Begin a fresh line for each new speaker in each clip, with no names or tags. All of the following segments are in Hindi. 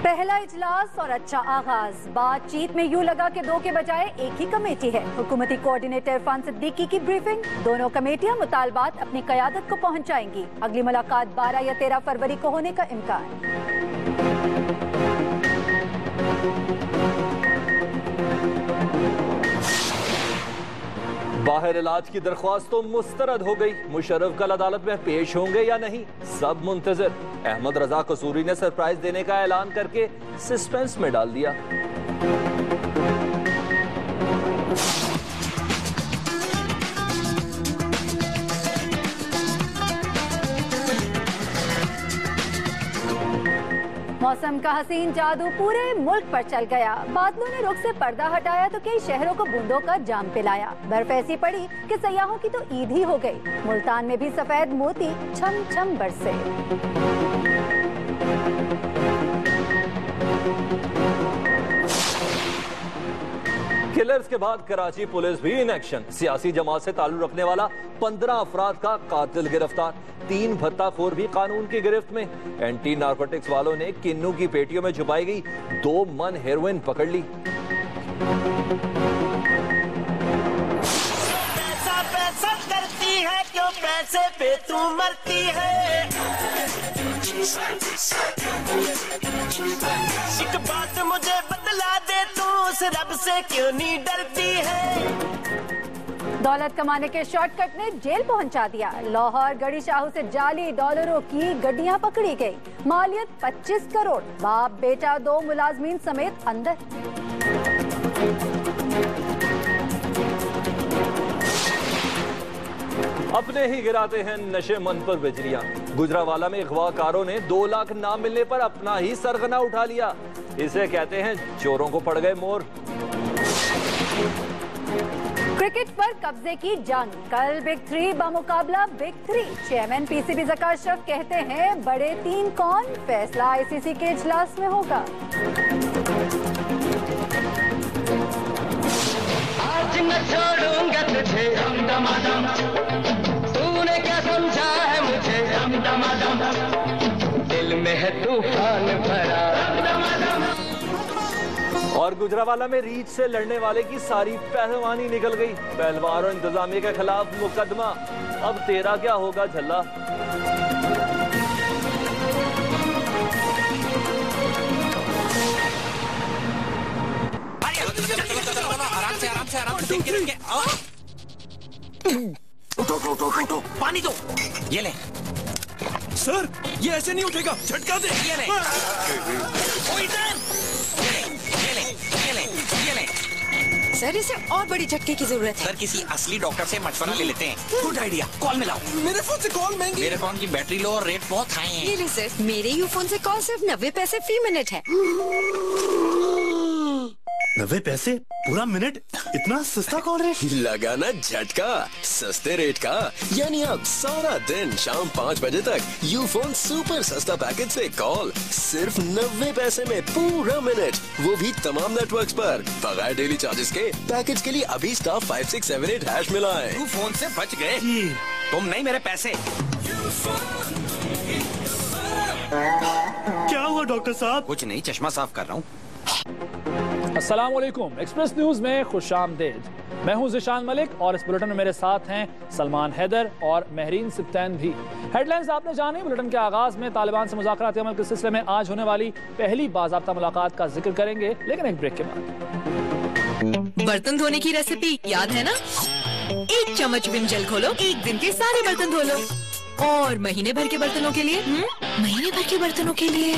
पहला इजलास और अच्छा आगाज। बातचीत में यूं लगा कि दो के बजाय एक ही कमेटी है। हुकूमती कोऑर्डिनेटर इरफान सिद्दीकी की ब्रीफिंग। दोनों कमेटियां मुतालबात अपनी क़यादत को पहुंचाएंगी। अगली मुलाकात 12 या 13 फरवरी को होने का इम्कान।
बाहर इलाज की दरख्वास्त तो मुस्तरद हो गई। मुशर्रफ कल अदालत में पेश होंगे या नहीं, सब मुंतजर। अहमद रजा कसूरी ने सरप्राइज देने का ऐलान करके सस्पेंस में डाल दिया।
मौसम का हसीन जादू पूरे मुल्क पर चल गया। बादलों ने रुख से पर्दा हटाया तो कई शहरों को बूंदों का जाम पिलाया। बर्फ ऐसी पड़ी कि सयाहों की तो ईद ही हो गई। मुल्तान में भी सफेद मोती छम छम बरसे।
किलर्स के बाद कराची पुलिस भी इन एक्शन। सियासी जमात से ताल्लुक रखने वाला 15 अफराद का कातिल गिरफ्तार। 3 भत्ताखोर भी कानून की गिरफ्त में। एंटी नार्कोटिक्स वालों ने किन्नू की पेटियों में छुपाई गई 2 मन हेरोइन पकड़ ली।
पैसा पैसा करती है, क्यों पैसे पे तू मरती है। एक बात मुझे बतला दे, तू उस रब से क्यों नहीं डरती है।
दौलत कमाने के शॉर्टकट ने जेल पहुंचा दिया। लाहौर गड़ी शाहू से जाली डॉलरों की गड्डियां पकड़ी गई। मालियत 25 करोड़। बाप बेटा 2 मुलाजमीन समेत अंदर।
अपने ही गिराते हैं नशे मन पर बिजलियां। गुजरावाला में अगवाकारों ने 2 लाख ना मिलने पर अपना ही सरगना उठा लिया। इसे कहते हैं चोरों को पड़ गए मोर।
क्रिकेट पर कब्जे की जंग। कल बिग 3 बमुकाबला big 3। Chairman PCB Zaka Ashraf कहते हैं बड़े 3 कौन, फैसला आईसीसी के इजलास में होगा।
आज न छोड़ूंगा तुझे दम दमादम, तूने क्या समझा है मुझे दम दमादम, दिल में है तूफान भरा दम दमादम।
और गुजरावाला में रीच से लड़ने वाले की सारी पहलवानी निकल गई। पहलवान और इंतजामिया के खिलाफ मुकदमा। अब तेरा क्या होगा झल्ला।
आराम से देख के उठो पानी दो। ये ले
सर, ये ऐसे नहीं उठेगा, झटका दे।
ये ले
सर, इसे और बड़ी झटके की जरूरत है।
सर, किसी असली डॉक्टर से मशवरा ले लेते हैं। गुड आइडिया, कॉल मिलाओ।
मेरे फोन से कॉल महंगी।
मेरे फोन की बैटरी लो और रेट बहुत हाई है।
ये सर, मेरे यू फोन से कॉल सिर्फ 90 पैसे फी मिनट है।
90 पैसे पूरा मिनट? इतना सस्ता कॉल रेट?
लगाना झटका सस्ते रेट का। यानी अब सारा दिन शाम 5 बजे तक यूफोन सुपर सस्ता पैकेज से कॉल सिर्फ 90 पैसे में पूरा मिनट, वो भी तमाम नेटवर्क्स पर बगैर डेली चार्जेस के। पैकेज के लिए अभी *5678# मिलाएं।
तू फोन से बच गए, तुम नहीं मेरे पैसे।
क्या हुआ डॉक्टर साहब?
कुछ नहीं, चश्मा साफ कर रहा हूँ।
अस्सलाम वालेकुम। एक्सप्रेस न्यूज में खुशामदीद। मैं हूं ज़िशान मलिक और इस बुलेटिन में मेरे साथ हैं सलमान हैदर और महरीन सिब्तैन भी। हेडलाइंस आपने जानी। बुलेटिन के आगाज में तालिबान से मुज़ाकराती अमल के सिलसिले में आज होने वाली पहली बाज़ाब्ता मुलाकात का जिक्र करेंगे, लेकिन एक ब्रेक के बाद।
बर्तन धोने की रेसिपी याद है ना? 1 चम्मच विम जेल घोलो, 1 दिन के सारे बर्तन धो लो। और महीने भर के बर्तनों के लिए महीने भर के बर्तनों के लिए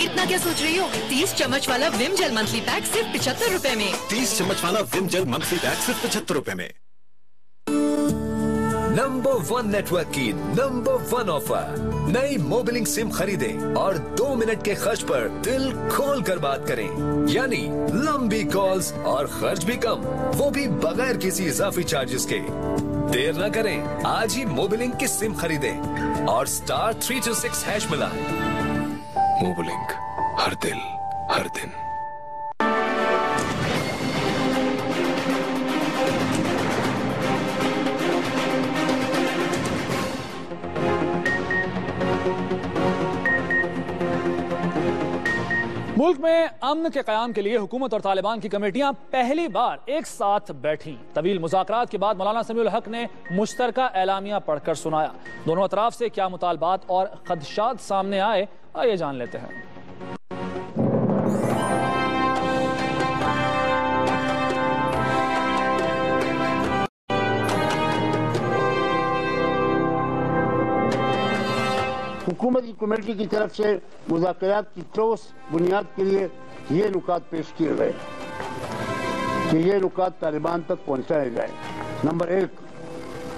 इतना क्या सोच रही हो? 30 चम्मच वाला विम जेल मंथली पैक सिर्फ 75 रुपए में।
30 चम्मच वाला विम जेल मंथली पैक सिर्फ 75 रुपए में।
नंबर 1 नेटवर्क की नंबर 1 ऑफर। नई मोबिलिंग सिम खरीदें और 2 मिनट के खर्च पर दिल खोल कर बात करें। यानी लंबी कॉल्स और खर्च भी कम, वो भी बगैर किसी इजाफी चार्जेस के। देर न करें, आज ही मोबिलिंग की सिम खरीदें और *326# मिलाएं। मोबिलिंग, हर दिल हर दिन।
मुल्क में अमन के क़याम के लिए हुकूमत और तालिबान की कमेटियां पहली बार एक साथ बैठी। तवील मुज़ाकरात के बाद मौलाना समीउल हक ने मुश्तरका एलामिया पढ़कर सुनाया। दोनों अतराफ से क्या मुतालबात और खदशात सामने आए, आइए जान लेते हैं।
हुकूमत की कमेटी की तरफ से मुज़ाकरात की ठोस बुनियाद के लिए ये नुकात पेश किए गए कि ये नुकात तालिबान तक पहुँचाए जाए। नंबर 1,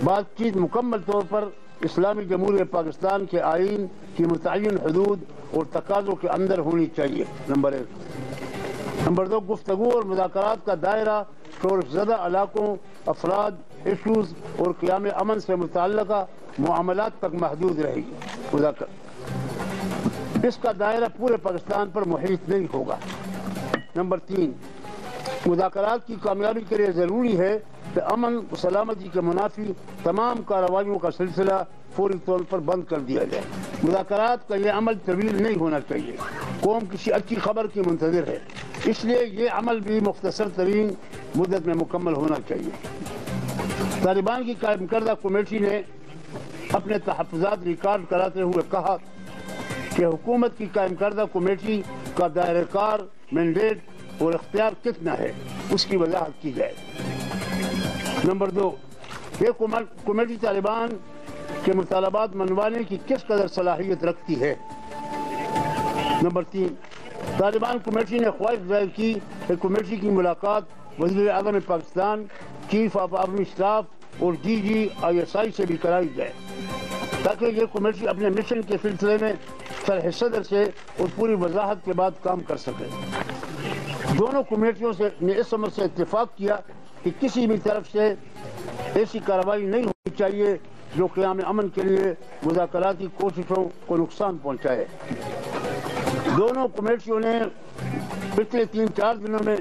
बातचीत मुकम्मल तौर पर इस्लामी जमहूरिया पाकिस्तान के आइन की मुतय्यन हदूद और तकाज़ों के अंदर होनी चाहिए। नंबर 1। नंबर 2, गुफ्तगू और मुज़ाकरात का दायरा शोरज़दा इलाकों, अफराद, इशूज़ और क़याम अमन से मुतअल्लिक़ा मामलात तक महदूद रहेगी। इसका दायरा पूरे पाकिस्तान पर मुहित नहीं होगा। नंबर 3, मुज़ाकरात की कामयाबी के लिए ज़रूरी है कि अमन सलामती के मुनाफी तमाम कार्रवाइयों का सिलसिला फौरी तौर पर बंद कर दिया जाए। मुज़ाकरात का यह अमल तवील नहीं होना चाहिए। कौम किसी अच्छी खबर की मुंतज़िर है, इसलिए ये अमल भी मुख्तसर तरीन मुद्दत में मुकम्मल होना चाहिए। तालिबान की कायम करदा कमेटी ने अपने तहफ़्फ़ुज़ात रिकॉर्ड कराते हुए कहा कि हुकूमत की कायम करदा कमेटी का दायरेकार, मैंडेट और इख्तियार कितना है, उसकी वजाहत की जाए। नंबर 2, ये कमेटी तालिबान के मुतालबात मनवाने की किस कदर सलाहियत रखती है। नंबर 3, तालिबान कमेटी ने ख्वाहिश जाहिर की कि कमेटी की मुलाकात वज़ीर आज़म Pakistan, chief of army staff और DGISI से भी कराई जाए ताकि ये कमेटी अपने मिशन के सिलसिले में शरह सदर से और पूरी वजाहत के बाद काम कर सके। दोनों कमेटियों ने इस अमर से इत्तेफाक किया कि किसी भी तरफ से ऐसी कार्रवाई नहीं होनी चाहिए जो क़याम अमन के लिए मुज़ाकराती कोशिशों को नुकसान पहुँचाए। दोनों कमेटियों ने पिछले 3-4 दिनों में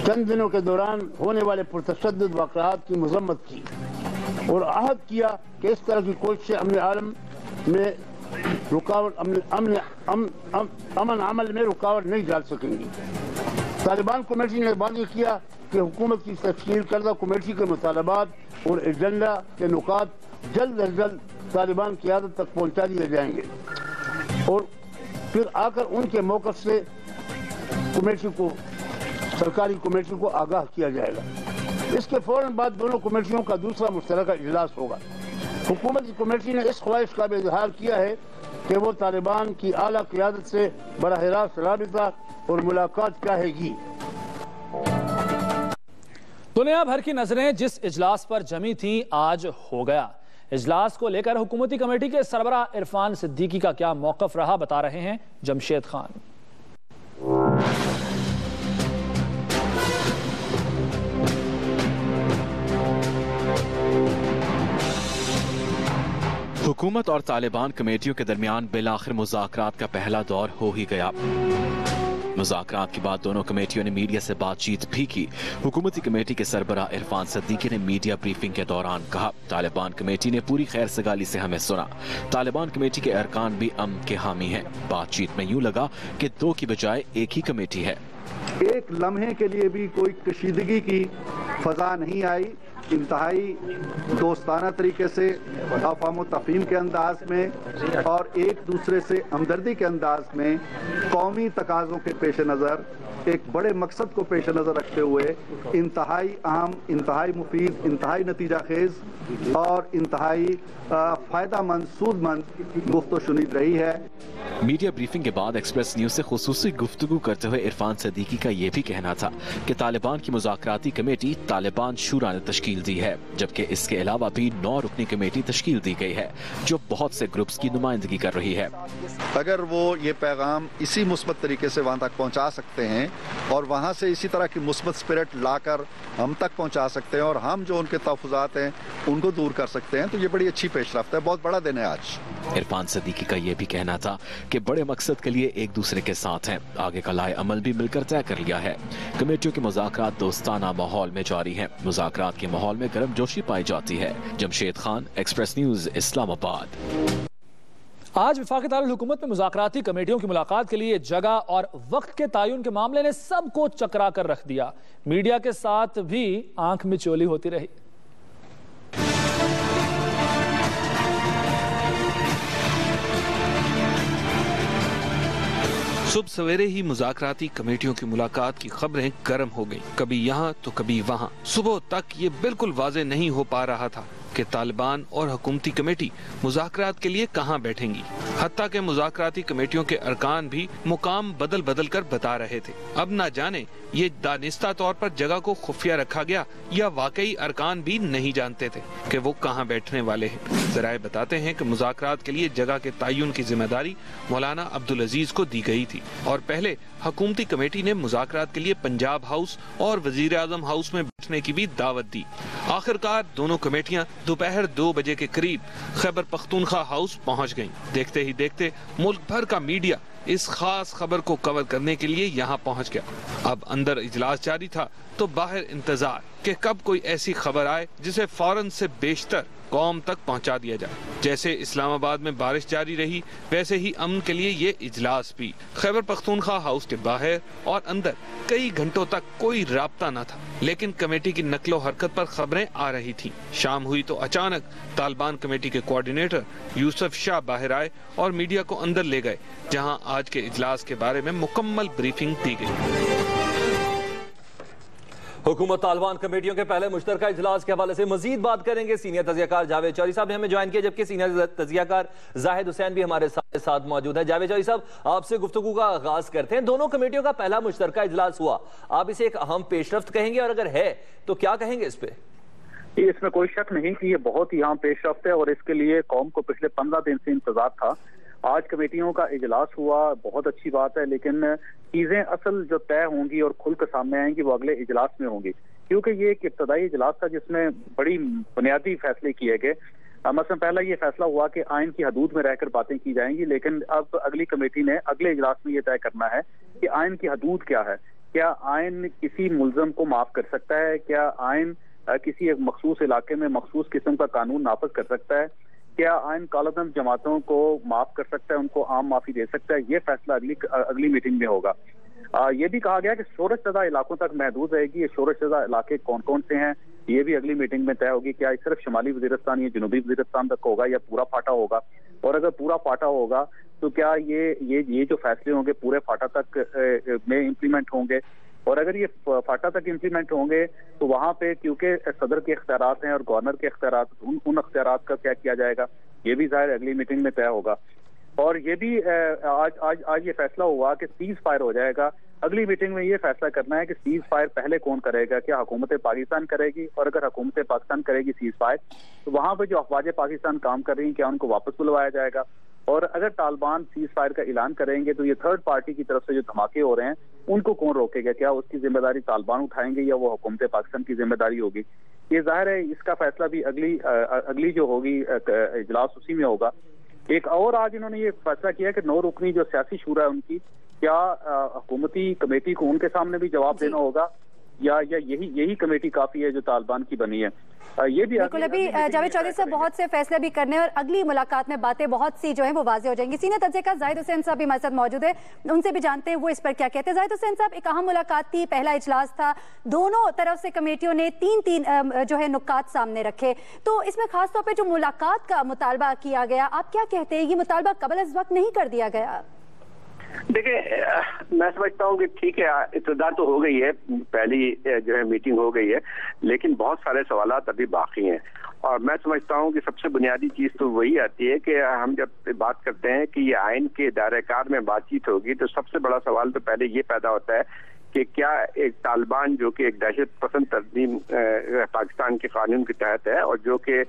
चंद दिनों के दौरान होने वाले पुरतशद्दुद वाक़यात की मज़म्मत की और आहद किया कि इस तरह की कोशिशें अमन अमल में रुकावट नहीं डाल सकेंगी। तालिबान कमेटी ने वाज़ेह किया कि हुकूमत की तश्कील करदा कमेटी के मुतालबात और एजेंडा के नुकात जल्द अज जल्द तालिबान की क़यादत तक पहुँचा दिए जाएंगे और फिर आकर उनके मौक़िफ़ से सरकारी कमेटी को आगाह किया जाएगा। इसके फौरन बाद दोनों कमेटियों का दूसरा मुश्तरका इजलास होगा। हुकूमत की कमेटी ने इस ख्वाहिश का भी इजहार किया है कि वो तालिबान की आला क़यादत से बराह रास्त राबिता और मुलाकात चाहेगी।
दुनिया भर की नजरें जिस इजलास पर जमी थीं, आज हो गया। इजलास को लेकर हुकूमती कमेटी के सरबराह इरफान सिद्दीकी का क्या मौक़िफ़ रहा, बता रहे हैं जमशेद खान।
हुकूमत और तालिबान कमेटियों के दरमियान बिलाखिर मुज़ाकरात का पहला दौर हो ही गया। मुज़ाकरात के बाद दोनों कमेटियों ने मीडिया से बातचीत भी की। हुकूमती कमेटी के सरबराह इरफान सिद्दीकी ने मीडिया ब्रीफिंग के दौरान कहा, तालिबान कमेटी ने पूरी खैर सगाली से हमें सुना। तालिबान कमेटी के अरकान भी अमन के हामी हैं। बातचीत में यूं लगा कि 2 की बजाय एक ही कमेटी है।
एक लम्हे के लिए भी कोई कशीदगी की फजा नहीं आई। इंतहाई दोस्ताना तरीके से, अफ़ाम तफ़हीम के अंदाज में और एक दूसरे से हमदर्दी के अंदाज में कौमी तकाज़ों के पेश नज़र, एक बड़े मकसद को पेश नज़र रखते हुए इंतहाई अहम, इंतहाई मुफीद, इंतहाई नतीजा खेज और इंतहाई फ़ायदामंद, सूदमंद गुफ्तगू शुनीद रही है।
मीडिया ब्रीफिंग के बाद एक्सप्रेस न्यूज से खुसूसी गुफ्तगू करते हुए इरफान सिद्दीकी का यह भी कहना था कि तालिबान की मुज़ाकराती कमेटी तालिबान शूरा ने तश्कील दी है, जबकि इसके अलावा भी 9 रुकनी कमेटी तश्कील दी गई है जो बहुत से ग्रुप्स की नुमाइंदगी कर रही है।
अगर वो ये पैगाम इसी मुस्बत तरीके से वहाँ तक पहुँचा सकते हैं और वहाँ से इसी तरह की मुस्बत स्पिरिट लाकर हम तक पहुँचा सकते हैं और हम जो उनके तहफ़्फ़ुज़ात हैं उनको दूर कर सकते हैं, तो ये बड़ी अच्छी पेशरफ्त है। बहुत बड़ा दिन है आज।
इरफान सिद्दीकी का यह भी कहना था कि बड़े मकसद के लिए एक दूसरे के साथ हैं। आगे का लाए अमल भी मिलकर तय कर लिया है। कमेटियों के मुज़ाकरात दोस्ताना माहौल में जारी हैं। मुज़ाकरात के माहौल में गर्मजोशी पाई जाती है। Jamshed Khan, express news, Islamabad.
आज वफाकी दारुल हुकूमत में मुज़ाकराती कमेटियों की मुलाकात के लिए जगह और वक्त के तयन के मामले ने सबको चकरा कर रख दिया। मीडिया के साथ भी आंख मिचोली होती रही।
सुबह सवेरे ही मुज़ाकराती कमेटियों की मुलाकात की खबरें गर्म हो गईं, कभी यहाँ तो कभी वहाँ। सुबह तक ये बिल्कुल वाज़ेह नहीं हो पा रहा था कि तालिबान और हुकूमती कमेटी मुज़ाकरात के लिए कहाँ बैठेंगी। हत्ता के मुज़ाकराती कमेटियों के अरकान भी मुकाम बदल बदल कर बता रहे थे। अब ना जाने ये दानिस्ता तौर पर जगह को खुफिया रखा गया या वाकई अरकान भी नहीं जानते थे कि वो कहाँ बैठने वाले हैं। ज़राए बताते हैं कि मुज़ाकरात के लिए जगह के तयन की जिम्मेदारी मौलाना अब्दुल अजीज को दी गई थी और पहले हुकूमती कमेटी ने मुज़ाकरात के लिए पंजाब हाउस और वजीर आज़म हाउस में बैठने की भी दावत दी। आखिरकार दोनों कमेटियां दोपहर 2 बजे के करीब खैबर पख्तूनख्वा हाउस पहुंच गईं। देखते ही देखते मुल्क भर का मीडिया इस खास खबर को कवर करने के लिए यहाँ पहुँच गया। अब अंदर इजलास जारी था तो बाहर इंतजार कि कब कोई ऐसी खबर आए जिसे फौरन से बेशतर कौम तक पहुंचा दिया जाए। जैसे इस्लामाबाद में बारिश जारी रही वैसे ही अमन के लिए ये इजलास भी। खैबर पख्तूनख्वा हाउस के बाहर और अंदर कई घंटों तक कोई राब्ता न था, लेकिन कमेटी की नकलो हरकत पर खबरें आ रही थीं। शाम हुई तो अचानक तालिबान कमेटी के कोऑर्डिनेटर यूसुफ शाह बाहर आए और मीडिया को अंदर ले गए, जहां आज के इजलास के बारे में मुकम्मल ब्रीफिंग दी गई।
हुकूमत तालिबान कमेटियों के पहले मुश्तरका इजलास के हवाले से मजीद बात करेंगे। सीनियर तजियाकार जावेद चौधरी साहब ने हमें ज्वाइन किया, जबकि सीनियर तजियाकार जाहिद हुसैन भी हमारे साथ मौजूद है। जावेद चौधरी साहब, आपसे गुफ्तगू का आगाज करते हैं। दोनों कमेटियों का पहला मुश्तरका इजलास हुआ, आप इसे एक अहम पेशरफ्त कहेंगे और अगर है तो क्या कहेंगे इस पे?
इसमें कोई शक नहीं कि ये बहुत ही अहम पेशरफ्त है और इसके लिए कौम को पिछले 15 दिन से इंतजार था। आज कमेटियों का इजलास हुआ, बहुत अच्छी बात है, लेकिन चीजें असल जो तय होंगी और खुल कर सामने आएंगी वो अगले इजलास में होंगी, क्योंकि ये एक इब्तदाई इजलास था जिसमें बड़ी बुनियादी फैसले किए गए। मसलन पहला ये फैसला हुआ कि आइन की हदूद में रहकर बातें की जाएंगी, लेकिन अब अगली कमेटी ने अगले इजलास में ये तय करना है कि आइन की हदूद क्या है। क्या आइन किसी मुल्जम को माफ कर सकता है? क्या आइन किसी एक मखसूस इलाके में मखसूस किस्म का कानून नाफज कर सकता है? क्या आइन कालादम जमातों को माफ कर सकता है, उनको आम माफी दे सकता है? ये फैसला अगली मीटिंग में होगा। ये भी कहा गया कि शोरश ज़दा इलाकों तक महदूद रहेगी। ये शोरश ज़दा इलाके कौन कौन से हैं ये भी अगली मीटिंग में तय होगी। क्या सिर्फ शुमाली वजीरिस्तान या जनूबी वजीरिस्तान तक होगा या पूरा फाटा होगा? और अगर पूरा फाटा होगा तो क्या ये जो फैसले होंगे पूरे फाटा तक में इम्प्लीमेंट होंगे? और अगर ये फाटा तक इम्प्लीमेंट होंगे तो वहां पे क्योंकि सदर के इख्तियारात हैं और गवर्नर के इख्तियारात, उन इख्तियारात का क्या किया जाएगा ये भी जाहिर अगली मीटिंग में तय होगा। और ये भी आज ये फैसला हुआ कि सीज फायर हो जाएगा। अगली मीटिंग में ये फैसला करना है कि सीज फायर पहले कौन करेगा, क्या हुकूमत पाकिस्तान करेगी? और अगर हुकूमत पाकिस्तान करेगी सीज फायर तो वहां पर जो अफवाज पाकिस्तान काम कर रही हैं क्या उनको वापस बुलवाया जाएगा? और अगर तालिबान सीज फायर का ऐलान करेंगे तो ये थर्ड पार्टी की तरफ से जो धमाके हो रहे हैं उनको कौन रोकेगा? क्या उसकी जिम्मेदारी तालिबान उठाएंगे या वो हुकूमत पाकिस्तान की जिम्मेदारी होगी? ये जाहिर है इसका फैसला भी अगली जो होगी इजलास उसी में होगा। एक और आज इन्होंने ये फैसला किया कि 9 रुकनी जो सियासी शूरा है उनकी क्या हुकूमती कमेटी को उनके सामने भी जवाब देना होगा या यही कमेटी काफी है जो तालिबान की बनी है? ये भी
बिल्कुल। अभी जावेद चौधरी साहब बहुत से फैसले भी करने और अगली मुलाकात में बातें बहुत सी जो है वो वाज़ेह हो जाएंगी। सीनियर तजियाकार जाहिद हुसैन साहब भी हमारे साथ मौजूद है, उनसे भी जानते हैं वो इस पर क्या कहते हैं। जाहिद हुसैन साहब, एक अहम मुलाकात थी, पहला इजलास था, दोनों तरफ से कमेटियों ने तीन जो है नुकात सामने रखे, तो इसमें खासतौर पर जो मुलाकात का मुतालबा किया गया, आप क्या कहते हैं? ये मुतालबा कबल अज़ वक्त नहीं कर दिया गया?
देखिए, मैं समझता हूँ कि ठीक है, इब्तिदा तो हो गई है, पहली जो है मीटिंग हो गई है, लेकिन बहुत सारे सवालात अभी बाकी हैं। और मैं समझता हूँ कि सबसे बुनियादी चीज़ तो वही आती है कि हम जब बात करते हैं कि ये आइन के दायरेकार में बातचीत होगी तो सबसे बड़ा सवाल तो पहले ये पैदा होता है कि क्या एक तालिबान जो कि एक दहशत पसंद तंजीम पाकिस्तान के कानून के तहत है और जो कि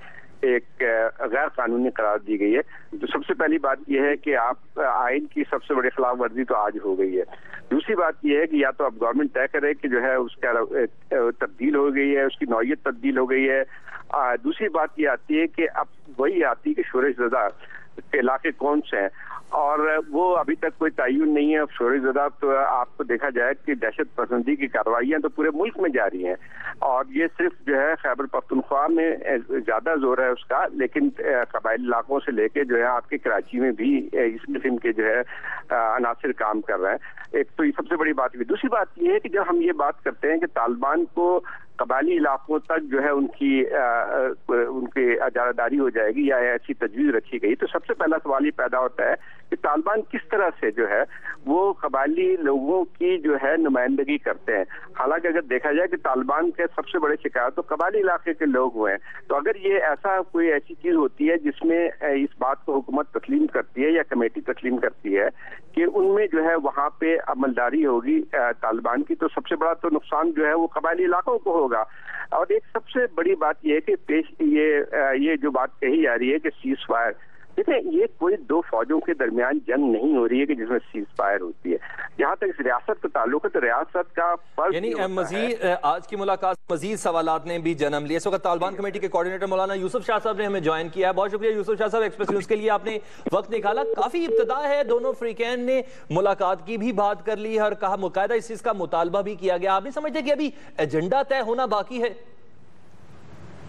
एक गैर कानूनी करार दी गई है, तो सबसे पहली बात यह है कि आप आइन की सबसे बड़ी खिलाफ वर्जी तो आज हो गई है। दूसरी बात यह है कि या तो अब गवर्नमेंट तय करे कि जो है उसका तब्दील हो गई है, उसकी नौयत तब्दील हो गई है। दूसरी बात ये आती है कि अब वही आती है कि शोरश ज़दा के इलाके कौन से हैं। और वो अभी तक कोई तयन नहीं है। शोरज़दा तो आपको देखा जाए कि दहशत पसंदी की कार्रवाइयाँ तो पूरे मुल्क में जारी हैं, और ये सिर्फ जो है खैबर पख्तूनख्वा में ज़्यादा जोर है उसका, लेकिन कबाइली इलाकों से लेके जो है आपके कराची में भी इस किस्म के जो है अनासिर काम कर रहे हैं। एक तो ये सबसे बड़ी बात हुई। दूसरी बात ये है कि जब हम ये बात करते हैं कि तालिबान को कबायली इलाकों तक जो है उनकी अजादारी हो जाएगी या ऐसी तजवीज़ रखी गई, तो सबसे पहला सवाल ये पैदा होता है कि तालिबान किस तरह से जो है वो कबायली लोगों की जो है नुमाइंदगी करते हैं। हालांकि अगर देखा जाए कि तालिबान के सबसे बड़े शिकार तो कबायली इलाके के लोग हुए हैं, तो अगर ये ऐसी चीज होती है जिसमें इस बात को हुकूमत तस्लीम करती है या कमेटी तस्लीम करती है कि उनमें जो है वहाँ पे अमलदारी होगी तालिबान की, तो सबसे बड़ा तो नुकसान जो है वो कबायली इलाकों को होगा। और एक सबसे बड़ी बात यह है कि ये जो बात कही जा रही है कि सीज फायर, देखिए ये कोई दो फौजों के दरमियान जंग नहीं हो रही है कि जिसमें सीज फायर होती है। जहाँ तक इस रियासत का ताल्लुक है तो रियासत का फर्ज
यानी मजीद आज की मुलाकात मजीद सवालात ने भी जन्म लिया। इस वक्त तालिबान कमेटी के कोऑर्डिनेटर मौलाना यूसुफ शाह साहब ने हमें ज्वाइन किया है। बहुत शुक्रिया यूसुफ शाह साहब, एक्सप्रेस न्यूज के लिए आपने वक्त निकाला। काफी इब्तिदा है, दोनों फ्रीकैन ने मुलाकात की भी बात कर ली है और कहा मुकायदा इस चीज का मुतालबा भी किया गया। आप नहीं समझते कि अभी एजेंडा तय होना बाकी है?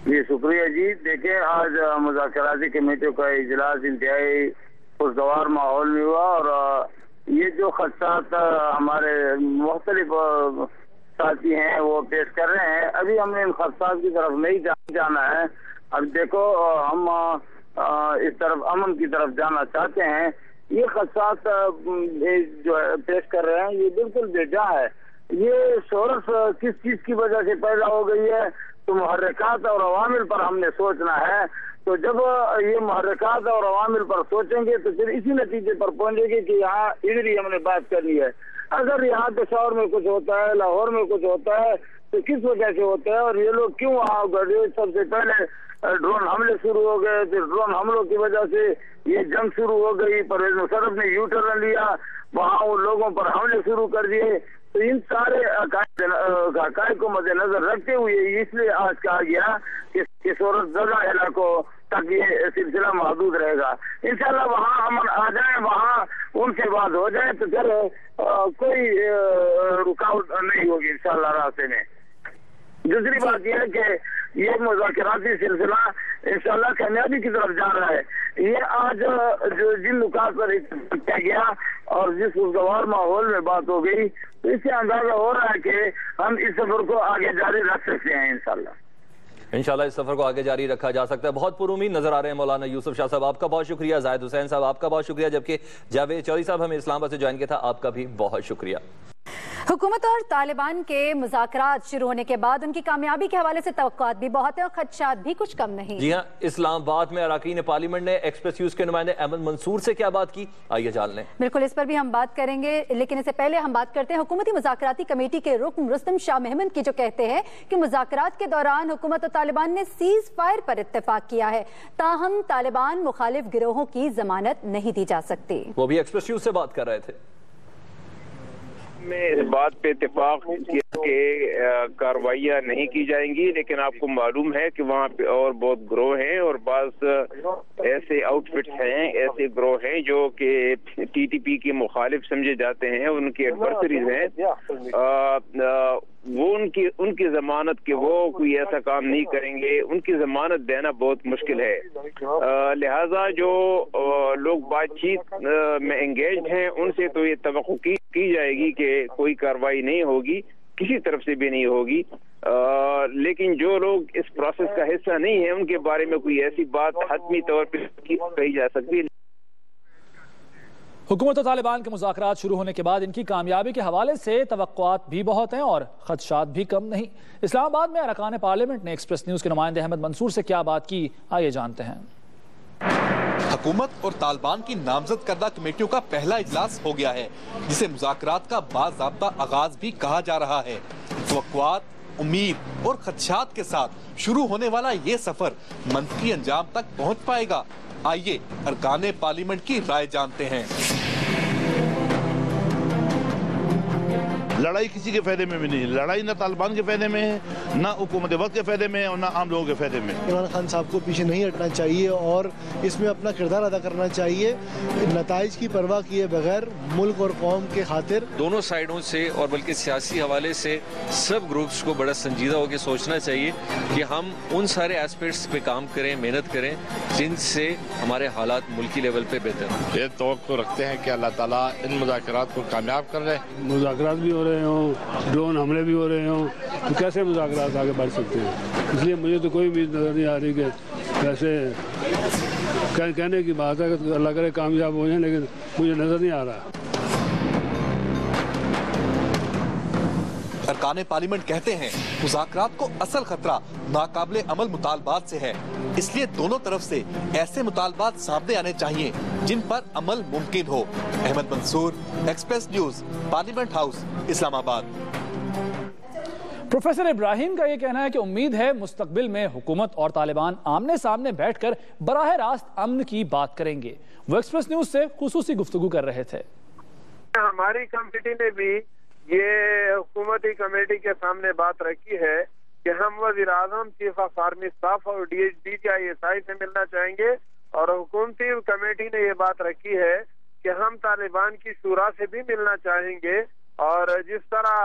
जी शुक्रिया जी। देखिए आज मुज़ाकराती कमेटियों का इजलास इंतहाई खुशगवार माहौल में हुआ, और ये जो खदशात हमारे मुख्तलिफ साथी हैं वो पेश कर रहे हैं, अभी हमने इन खदशात की तरफ नहीं जाना है। अब देखो हम इस तरफ अमन की तरफ जाना चाहते हैं। ये खदशात जो पेश कर रहे हैं ये बिल्कुल बेजा है। ये शोरत किस चीज की वजह से पैदा हो गई है, तो मुहर्रिकात और अवामिल पर हमने सोचना है। तो जब ये मुहर्रिकात और अवामिल पर सोचेंगे तो फिर इसी नतीजे पर पहुंचेंगे कि यहाँ इधर ही हमने बात करनी है। अगर यहाँ पेशावर में कुछ होता है, लाहौर में कुछ होता है, तो किस वजह से होता है और ये लोग क्यों वहाँ गए? सबसे पहले ड्रोन हमले शुरू हो गए, फिर ड्रोन हमलों की वजह से ये जंग शुरू हो गई। परवेज मुशर्रफ ने यू टर्न लिया, वहाँ उन लोगों पर हमले शुरू कर दिए। तो इन सारे हक़ाइक़ को मद्देनजर रखते हुए इसलिए आज कहा गया कि सूरतज़दा इलाकों तक ये सिलसिला महदूद रहेगा। इंशाल्लाह वहाँ अमन आ जाए, वहाँ उनसे बात हो जाए तो फिर कोई रुकावट नहीं होगी इंशाल्लाह रास्ते में। दूसरी बात यह है कि ये मुज़ाकराती सिलसिला इंशाल्लाह कामयाबी की तरफ जा रहा है। ये आज जो जिन नुकात पर किया गया और जिस खुशगवार माहौल में बात हो गई, तो इससे अंदाजा हो रहा है कि हम इस सफर को आगे जारी रख सकते हैं इंशाल्लाह
इस सफर को आगे जारी रखा जा सकता है। बहुत पुरुमीद नजर आ रहे हैं मौलाना यूसुफ शाह साहब, आपका बहुत शुक्रिया। जाहिद हुसैन साहब आपका बहुत शुक्रिया, जबकि जावेद चौधरी साहब हमें इस्लामाबाद से ज्वाइन किया था, आपका भी बहुत शुक्रिया।
हुकूमत और तालिबान के मुज़ाकरात शुरू होने के बाद उनकी कामयाबी के हवाले से तवक्कुआत भी बहुत है और खदशात भी कुछ कम नहीं।
जी हाँ, इस्लामाबाद में अरकान पार्लियामेंट ने एक्सप्रेस न्यूज के नुमाइंदे अहमद मंसूर से क्या बात की, आइए जान लें।
बिल्कुल, इस पर भी हम बात करेंगे, लेकिन इससे पहले हम बात करते हैं हुकूमती मुज़ाकराती कमेटी के रुकन रुस्तम शाह महमूद की, जो कहते हैं कि मुज़ाकरात के दौरान हुकूमत और तालिबान ने सीज फायर पर इत्तेफाक किया है, ताहम तालिबान मुखालिफ गिरोहों की जमानत नहीं दी जा सकती।
वो भी एक्सप्रेस न्यूज से बात कर रहे थे।
में इस बात पे इत्तेफाक किया कि कार्रवाइयाँ नहीं की जाएंगी, लेकिन आपको मालूम है कि वहाँ पे और बहुत ग्रोह हैं और बाज़ ऐसे आउटफिट्स हैं, ऐसे ग्रोह हैं जो कि टीटीपी के मुखालिफ समझे जाते हैं, उनके एडवर्सरीज हैं। वो उनकी जमानत के वो कोई ऐसा काम नहीं करेंगे, उनकी जमानत देना बहुत मुश्किल है। लिहाजा जो लोग बातचीत में एंगेज्ड हैं उनसे तो ये तवक्को की जाएगी कि कोई कार्रवाई नहीं होगी, किसी तरफ से भी नहीं होगी। लेकिन जो लोग इस प्रोसेस का हिस्सा नहीं है उनके बारे में कोई ऐसी बात हतमी तौर पर कही जा सकती है।
हुकूमत और तालिबान के मुज़ाकरात शुरू होने के बाद इनकी कामयाबी के हवाले से तवक्कुआत भी बहुत हैं और खदशात भी कम नहीं। इस्लामाबाद में अरकान पार्लियामेंट ने एक्सप्रेस न्यूज के नुमाइंदे अहमद मंसूर से क्या बात की, आइए जानते हैं।
हुकूमत और तालिबान की नामजद करदा कमेटियों का पहला इजलास हो गया है, जिसे मुज़ाकरात का बाज़ाब्ता आगाज भी कहा जा रहा है। तवक्कुआत, उम्मीद और खदशात के साथ शुरू होने वाला ये सफर मंतकी अंजाम तक पहुँच पाएगा। आइए अरकान पार्लियामेंट की राय जानते हैं।
लड़ाई किसी के फायदे में भी नहीं, लड़ाई ना तालिबान के फायदे में है, ना हुकूमत वक्त के फायदे में है और ना आम लोगों के फायदे में।
इमरान खान साहब को पीछे नहीं हटना चाहिए और इसमें अपना किरदार अदा करना चाहिए, नताइज की परवाह किए बगैर मुल्क और कौम के खातिर।
दोनों साइडों से और बल्कि सियासी हवाले से सब ग्रुप्स को बड़ा संजीदा होकर सोचना चाहिए कि हम उन सारे एस्पेक्ट्स पे काम करें, मेहनत करें जिनसे हमारे हालात मुल्की लेवल पे बेहतर हों।
ये तवक्को रखते हैं कि अल्लाह ताला इन मुज़ाकरात को कामयाब कर रहे हैं।
मुज़ाकरात भी हो रहे हों, ड्रोन हमले भी हो रहे हों, तो कैसे मुज़ाकरात आगे बढ़ सकते हैं? इसलिए मुझे तो कोई उम्मीद नज़र नहीं आ रही कि कैसे कहने की बात है कि अल्लाह करे कामयाब हो जाए, लेकिन मुझे नज़र नहीं आ रहा।
अरकान पार्लियामेंट कहते हैं मुज़ाकरात को असल खतरा नाकाबिले अमल मुतालबात से है, इसलिए दोनों तरफ से ऐसे मुतालबात सामने आने चाहिए जिन पर अमल मुमकिन हो। Ahmed Mansoor, express news, parliament house, Islamabad.
Professor Ibrahim का ये कहना है कि उम्मीद है मुस्तकबिल में हुकूमत और तालिबान आमने सामने बैठकर बराह रास्त अमन की बात करेंगे। वो एक्सप्रेस न्यूज से खुसूसी गुफ्तगू कर रहे थे।
हमारी कमेटी ने भी ये हुकूमती कमेटी के सामने बात रखी है कि हम वज़ीर आज़म, चीफ ऑफ आर्मी स्टाफ और DGI से मिलना चाहेंगे, और हुकूमती कमेटी ने ये बात रखी है कि हम तालिबान की शूरा से भी मिलना चाहेंगे। और जिस तरह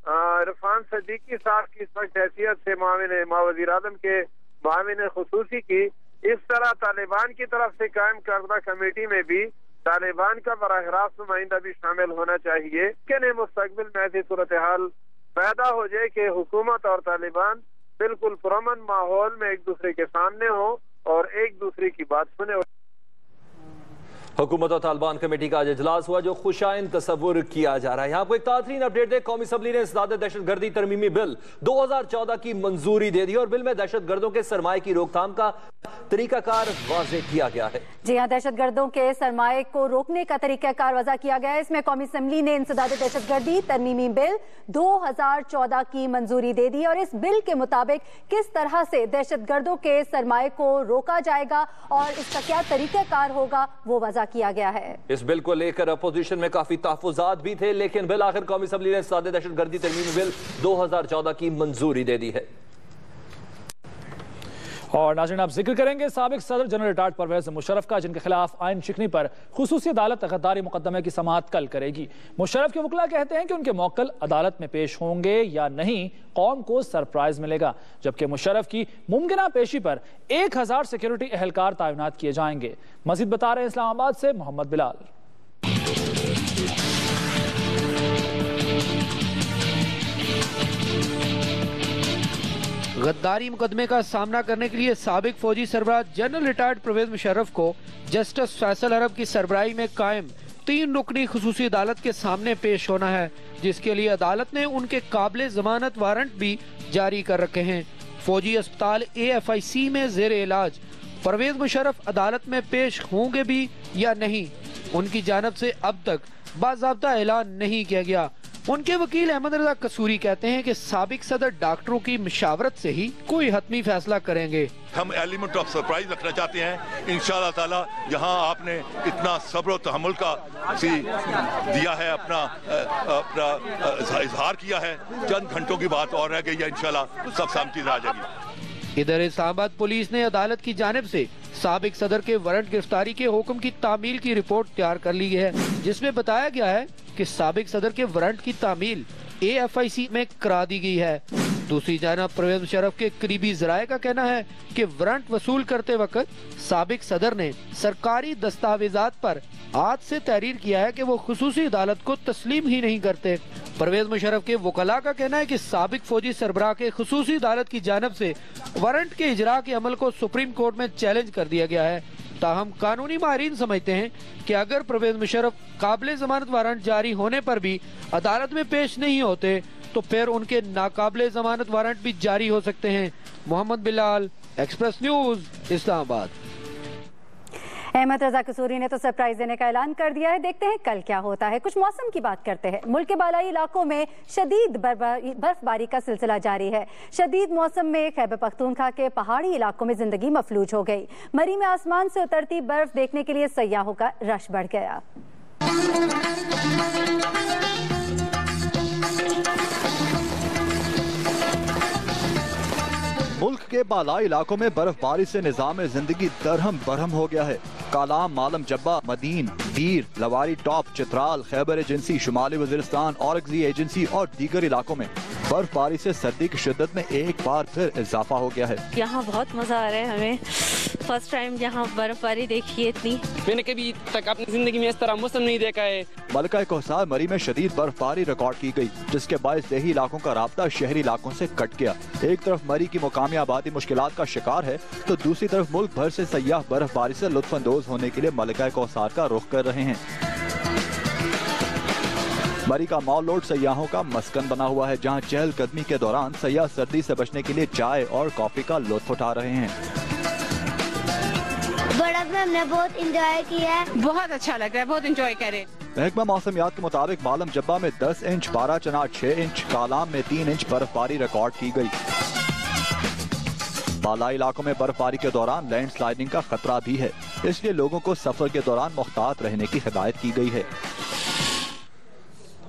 इरफान सिद्दीकी साहब की सख्त हैसियत से वज़ीर आज़म के माविन खुसूसी की, इस तरह तालिबान की तरफ से कायम करदा कमेटी में भी तालिबान का बराह रास्त नुमाइंदा भी शामिल होना चाहिए कि मुस्तकबिल में ऐसी सूरत हाल पैदा हो जाए कि हुकूमत और तालिबान बिल्कुल पुरअमन माहौल में एक दूसरे के सामने हो और एक दूसरे की बात सुने।
हुकूमत और तालिबान कमेटी का आज इजलास हुआ जो खुशाइन तस्वुर किया जा रहा है। यहाँ को एक ताज़रीन अपडेट दे, कौमी असम्बली ने इंसदाद दहशतगर्दी तरमीमी बिल 2014 की मंजूरी दे दी और बिल में दहशतगर्दों के सरमाए की रोकथाम का तरीकाकार वाज़े किया गया है।
जी हाँ, दहशतगर्दों के सरमाए को रोकने का तरीकाकार वज़ा किया गया है। इसमें कौमी असम्बली ने इंसदाद दहशतगर्दी तरमीमी बिल 2014 की मंजूरी दे दी और इस बिल के मुताबिक किस तरह से दहशतगर्दों के सरमाए को रोका जाएगा और इसका क्या तरीकाकार होगा वो वज़ा किया गया है।
इस बिल को लेकर अपोजिशन में काफी तहफ़्फ़ुज़ात भी थे, लेकिन बिल आखिर कौमी असम्बली ने इंसदाद दहशतगर्दी तरमीमी बिल 2014 की मंजूरी दे दी है।
और नाज़रीन, आप जिक्र करेंगे साबिक सदर जनरल रिटायर्ड परवेज मुशर्रफ का, जिनके खिलाफ आइन शिकनी पर खुसूसी अदालत गद्दारी मुकदमे की समाअत कल करेगी। मुशर्रफ के वकील कहते हैं कि उनके मौक्किल अदालत में पेश होंगे या नहीं, कौम को सरप्राइज मिलेगा, जबकि मुशर्रफ की मुमकिना पेशी पर 1000 सिक्योरिटी एहलकार तैनात किए जाएंगे। मजीद बता रहे हैं इस्लामाबाद से मोहम्मद बिलाल।
गद्दारी मुकदमे का सामना करने के लिए साबिक फौजी सरबराह जनरल रिटायर्ड परवेज मुशर्रफ को जस्टिस फैसल अरब की सरबराही में कायम 3 रुकनी खुसूसी अदालत के सामने पेश होना है, जिसके लिए अदालत ने उनके काबिले जमानत वारंट भी जारी कर रखे हैं। फौजी अस्पताल AFIC में जेर इलाज परवेज मुशर्रफ अदालत में पेश होंगे भी या नहीं, उनकी जानिब से अब तक बाज़ाब्ता ऐलान नहीं किया गया। उनके वकील अहमद रजा कसूरी कहते हैं कि साबिक सदर डॉक्टरों की मशावरत से ही कोई हतमी फैसला करेंगे।
हम एलिमेंट ऑफ सरप्राइज रखना चाहते हैं। इंशाअल्लाह ताला यहाँ आपने इतना सब्र और तहम्मुल का दिया है, अपना इजहार किया है, चंद घंटों की बात और रह गई है, इंशाअल्लाह सब सहमति आ जाएगी।
इधर इस्लामाबाद पुलिस ने अदालत की जानिब से साबिक सदर के वारंट गिरफ्तारी के हुक्म की तामील की रिपोर्ट तैयार कर ली है, जिसमें बताया गया है कि साबिक सदर के वारंट की तामील AFIC में करा दी गई है। दूसरी जानब परवेज मुशर्रफ के करीबी जराये का कहना है कि वारंट वसूल करते वक्त साबिक सदर ने सरकारी दस्तावेजात पर आज से तहरीर किया है कि वो खुसूसी अदालत को तस्लीम ही नहीं करते। परवेज मुशर्रफ के वकला का कहना है कि साबिक फौजी सरबराह के खुसूसी अदालत की जानब से वारंट के इजरा के अमल को सुप्रीम कोर्ट में चैलेंज कर दिया गया है। ताहम कानूनी माहिरीन समझते हैं कि अगर परवेज मुशर्रफ काबिले जमानत वारंट जारी होने पर भी अदालत में पेश नहीं होते तो फिर उनके नाकाबिले जमानत वारंट भी जारी हो सकते हैं। Mohammad Bilal, express news, Islamabad.
अहमद रजा कसूरी ने तो सरप्राइज देने का ऐलान कर दिया है, देखते हैं कल क्या होता है। कुछ मौसम की बात करते हैं। मुल्क के बालाई इलाकों में शदीद बर्फबारी का सिलसिला जारी है। शदीद मौसम में खैबर पख्तूनख्वा के पहाड़ी इलाकों में जिंदगी मफलूज हो गई। मरी में आसमान से उतरती बर्फ देखने के लिए सयाहों का रश बढ़ गया।
मुल्क के बालाई इलाकों में बर्फबारी से निजाम जिंदगी दरहम बरहम हो गया है। कालाम, मालम जब्बा, मदीन, दीर, लवारी टॉप, चित्राल, खैबर एजेंसी, शुमाली वजीरिस्तान, औरंगजी एजेंसी और दीगर इलाकों में बर्फबारी से सर्दी की शिद्दत में एक बार फिर इजाफा हो गया है।
यहाँ बहुत मजा आ रहा है हमें, फर्स्ट टाइम यहाँ बर्फबारी देखी है इतनी। मैंने कभी तक अपनी जिंदगी में इस तरह मौसम नहीं देखा है।
मलका कोहसार मरी में शदीद बर्फबारी रिकॉर्ड की गई, जिसके बायस देही इलाकों का राब्ता शहरी इलाकों से कट गया। एक तरफ मरी की मुकामी आबादी मुश्किलात का शिकार है, तो दूसरी तरफ मुल्क भर से सयाह बर्फबारी से लुत्फानंदोज होने के लिए मलका कोहसार का रुख कर रहे हैं। मरी का मॉल रोड सयाहों का मस्कन बना हुआ है, जहां चहलकदमी के दौरान सयाह सर्दी से बचने के लिए चाय और कॉफी का लुत्फ उठा रहे हैं।
बर्फ में हमने बहुत इंजॉय किया है,
बहुत अच्छा लग रहा है, बहुत इंजॉय करें।
महकमा मौसमियात के मुताबिक मालम जब्बा में 10 इंच, बारा चनार 6 इंच, कालाम में 3 इंच बर्फबारी रिकॉर्ड की गई। बालाई इलाकों में बर्फबारी के दौरान लैंडस्लाइडिंग का खतरा भी है, इसलिए लोगों को सफर के दौरान मुहतात रहने की हिदायत की गई है।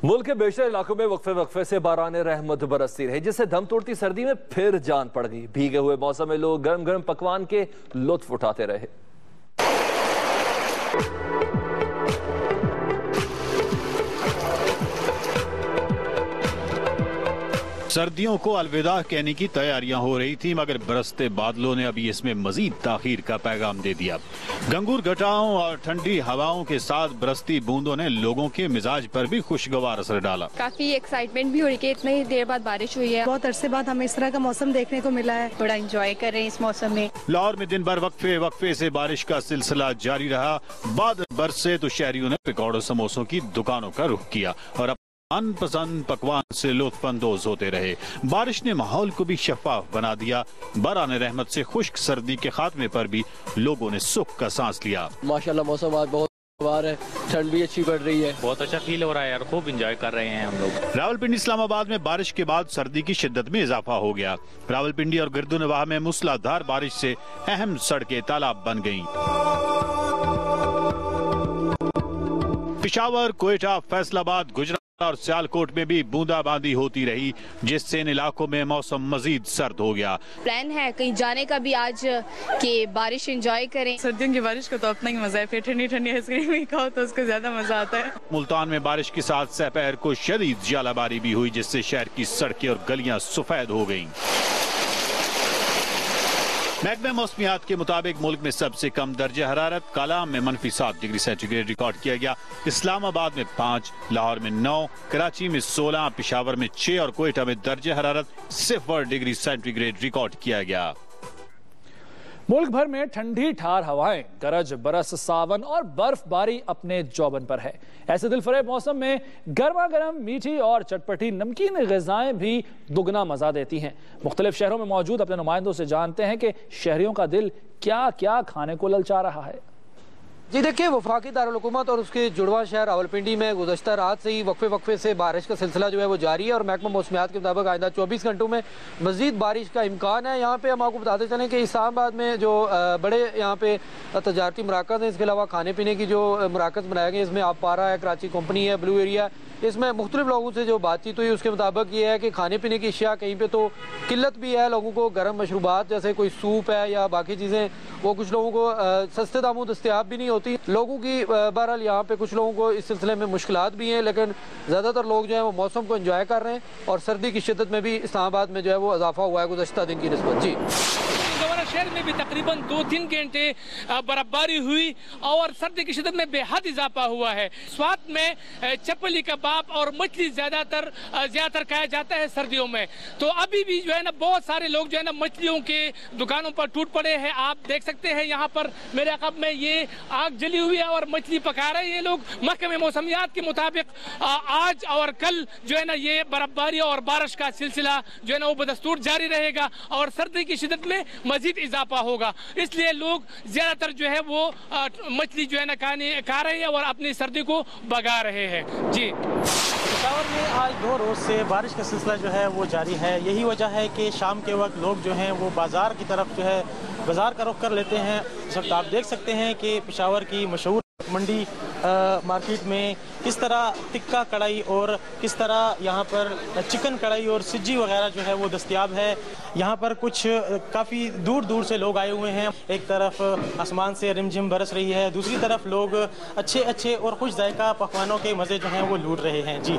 मुल्क के बेशतर इलाकों में वक्फे वक्फे से बारान रहमत बरसती रही, जिससे दम तोड़ती सर्दी में फिर जान पड़ गई। भीगे हुए मौसम में लोग गर्म गर्म पकवान के लुत्फ उठाते रहे।
सर्दियों को अलविदा कहने की तैयारियां हो रही थी, मगर बरसते बादलों ने अभी इसमें मजीद ताखीर का पैगाम दे दिया। गंगूर घटाओं और ठंडी हवाओं के साथ बरसती बूंदों ने लोगों के मिजाज पर भी खुशगवार असर डाला।
काफी एक्साइटमेंट भी हो रही है, इतनी देर बाद बारिश हुई है, बहुत अरसे बाद हमें इस तरह का मौसम देखने को मिला है, बड़ा एंजॉय कर रहे हैं इस मौसम में।
लाहौर में दिन भर वक्फे वक्फे से बारिश का सिलसिला जारी रहा। बाद बरसे तो शहरियों ने पकौड़ों समोसों की दुकानों का रुख किया और मनपसंद पकवान से लुत्फानंदोज होते रहे। बारिश ने माहौल को भी शफाफ बना दिया। बारान रहमत से खुश्क सर्दी के खात्मे पर भी लोगों ने सुख का सांस लिया।
माशाल्लाह मौसम आज बहुत खुशगवार है, ठंड भी अच्छी पड़ रही है,
बहुत अच्छा फील हो रहा है यार, खूब एंजॉय कर रहे हैं हम लोग।
रावलपिंडी इस्लामाबाद में बारिश के बाद सर्दी की शिद्दत में इजाफा हो गया। रावलपिंडी और गिरदुनवाह में मूसलाधार बारिश से अहम सड़कें तालाब बन गयी। पेशावर, कोयटा, फैसलाबाद, गुजरात और सियालकोट में भी बूंदाबांदी होती रही, जिससे इन इलाकों में मौसम मजीद सर्द हो गया।
प्लान है कहीं जाने का भी आज के बारिश एंजॉय करें। सर्दियों की बारिश का तो अपना ही मजा है, फिर ठंडी ठंडी आइसक्रीम ही खाओ तो उसको ज्यादा मजा आता है।
मुल्तान में बारिश के साथ सपहर को शदीद जालाबारी भी हुई, जिससे शहर की सड़कें और गलियां सफेद हो गयी। महकमा मौसमियात के मुताबिक मुल्क में सबसे कम दर्जा हरारत कालाम में -7 डिग्री सेंटीग्रेड रिकॉर्ड किया गया। इस्लामाबाद में 5, लाहौर में 9, कराची में 16, पेशावर में 6 और कोयटा में दर्जा हरारत 0 डिग्री सेंटीग्रेड रिकॉर्ड किया गया।
मुल्क भर में ठंडी ठार हवाएं, गरज बरस, सावन और बर्फबारी अपने जौबन पर है। ऐसे दिलफरेब मौसम में गर्मा गर्म मीठी और चटपटी नमकीन ग़िज़ाएं भी दुगना मजा देती हैं। मुख्तलिफ शहरों में मौजूद अपने नुमाइंदों से जानते हैं कि शहरियों का दिल क्या क्या खाने को ललचा रहा है।
जी देखिए, वफाकी दारुल हुकूमत और उसके जुड़वा शहर रावलपिंडी में गुज़श्ता रात से ही वक्फे वक्फे से बारिश का सिलसिला जो है वो जारी है और महकमा मौसमियात के मुताबिक आइंदा 24 घंटों में मज़ीद बारिश का इम्कान है। यहाँ पे हम आपको बताते चलें कि इस्लामाबाद में जो बड़े यहाँ पे तजारती मराकज़ हैं, इसके अलावा खाने पीने की जो मराकज़ बनाए गए, इसमें आपारा है, कराची कंपनी है, ब्लू एरिया, इसमें मुख्तलिफ लोगों से जो बातचीत हुई उसके मुताबिक ये है कि खाने पीने की अशिया कहीं पे तो किल्लत भी है। लोगों को गर्म मशरूबात जैसे कोई सूप है या बाकी चीज़ें वो कुछ लोगों को सस्ते दामों दस्तयाब भी नहीं होती। लोगों की बहरहाल यहाँ पे कुछ लोगों को इस सिलसिले में मुश्किलात भी हैं, लेकिन ज़्यादातर लोग जो है वो मौसम को एंजॉय कर रहे हैं और सर्दी की शिद्दत में भी इस्लामाबाद में जो है वो इजाफा हुआ है गुज़श्ता दिन की निस्बत। जी,
शहर में भी तकरीबन 2-3 घंटे बर्फबारी हुई और सर्दी की शिद्दत में बेहद इजाफा हुआ है। स्वाद में चपली कबाब और मछली ज्यादातर खाया जाता है सर्दियों में, तो अभी भी जो है ना बहुत सारे लोग जो है ना मछलियों के दुकानों पर टूट पड़े हैं। आप देख सकते हैं यहाँ पर मेरे अक़ब में ये आग जली हुई है और मछली पका रहे हैं ये लोग। महकमे मौसमियात के मुताबिक आज और कल जो है ना ये बर्फबारी और बारिश का सिलसिला जो है ना वो बदस्तूर जारी रहेगा और सर्दी की शिद्दत में मजीद इजाफा होगा, इसलिए लोग ज्यादातर जो है वो मछली जो है ना खा रहे हैं और अपनी सर्दी को भगा रहे हैं। जी,
पेशावर में आज 2 रोज से बारिश का सिलसिला जो है वो जारी है। यही वजह है कि शाम के वक्त लोग जो हैं वो बाजार की तरफ जो है बाजार का रुख कर लेते हैं। इस वक्त आप देख सकते हैं कि पेशावर की मशहूर मंडी मार्केट में किस तरह टिक्का कढ़ाई और किस तरह यहाँ पर चिकन कढ़ाई और सिज्जी वगैरह जो है वो दस्तयाब है। यहाँ पर कुछ काफ़ी दूर दूर से लोग आए हुए हैं। एक तरफ आसमान से रिमझिम बरस रही है, दूसरी तरफ लोग अच्छे अच्छे और खुश जायका पकवानों के मज़े जो हैं वो लूट रहे हैं। जी,